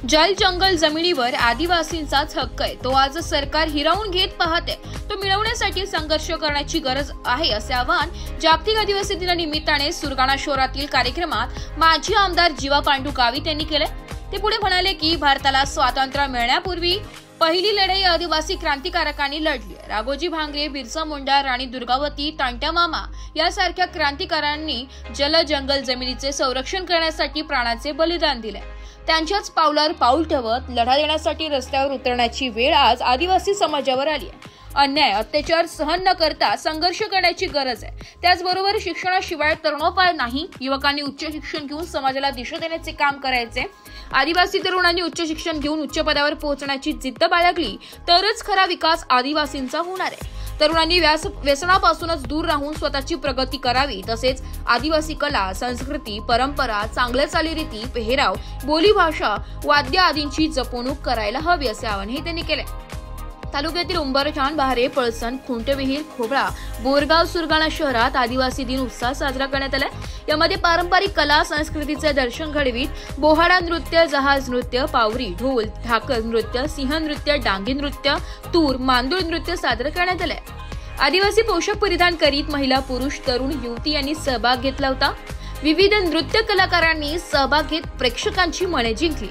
जल जंगल जमिनीवर आदिवासींचाच हक्क आहे, तो आज सरकार हिरावून घेत पाहते। तो मिळवण्यासाठी संघर्ष करण्याची गरज आहे असे आवाहन जागतिक आदिवासी दिनानिमित्ताने सुरगाणा शहरातील कार्यक्रमात माजी आमदार जीवा पांडू गावित यांनी केले। ते पुढे म्हणाले की भारताला स्वातंत्र्य मिळण्यापूर्वी पहिली लढाई आदिवासी क्रांतिकारकांनी लढली। राघोजी भांगरे, बिरसा मुंडा, राणी दुर्गावती, तांट्या मामा यासारख्या क्रांतिकारकांनी जल जंगल जमिनीचे संरक्षण करण्यासाठी प्राणाचे बलिदान दिले। त्यांच्याच पावलावर पाऊल ठेवत लढा देण्यासाठी रस्त्यावर उतरण्याची वेळ आज आदिवासी समाजावर आली आहे। अन्याय अत्याचार सहन न करता संघर्ष करण्याची गरज आहे। त्याचबरोबर शिक्षणाशिवाय तरुणोपाय नाही। युवकांनी उच्च शिक्षण घेऊन समाजाला दिशा देण्याचे काम करायचे। आदिवासी तरुणांनी उच्च शिक्षण घेऊन उच्च पदावर पोहोचण्याची जिद्द बाळगली तरच खरा विकास आदिवासींचा होणार आहे। तरुणांनी व्यसनापासूनच दूर राहून स्वतःची प्रगती करावी, तसेच आदिवासी कला, संस्कृती, परंपरा, चांगल्या चालीरीती, पेहराव, बोलीभाषा, वाद्य आदींची जपणूक करायला हवी असे आवाहनही त्यांनी केले। तालुक्यातील उंबरठाण, बहारे, पळसण, खुंटविहीर, खोबळा, बोरगाव, सुरगाणा शहरात आदिवासी दिन उत्साह साजरा करण्यात आला। यामध्ये पारंपरिक कला संस्कृतीचे दर्शन घडवीत बोहाडा नृत्य, जहाज नृत्य, पावरी, ढोल, ढाकर नृत्य, सिंह नृत्य, डांगी नृत्य, तूर, मांदूळ नृत्य सादर करण्यात आले। आदिवासी पोशाख परिधान करीत महिला, पुरुष, तरुण, युवती यांनी सहभाग घेतला होता। विविध नृत्य कलाकारांनी सहभाग घेत प्रेक्षकांची मने जिंकली।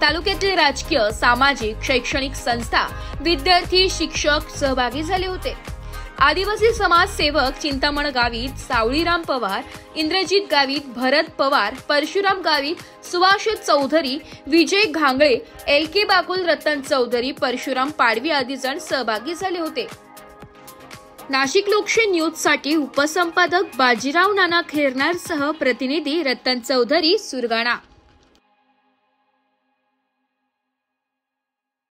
तालुक्यातील राजकीय, सामाजिक, शैक्षणिक संस्था, विद्यार्थी, शिक्षक सहभागी झाले होते। आदिवासी समाजसेवक चिंतामण गावित, सावळीराम पवार, इंद्रजित गावित, भरत पवार, परशुराम गावित, सुभाषित चौधरी, विजय घांगळे, LK बाकुल, रतन चौधरी, परशुराम पाडवी आदी जण सहभागी झाले होते। नाशिक लोकशाही न्यूज साठी उपसंपादक बाजीराव नाना खैरनार सह प्रतिनिधी रतन चौधरी, सुरगाणा।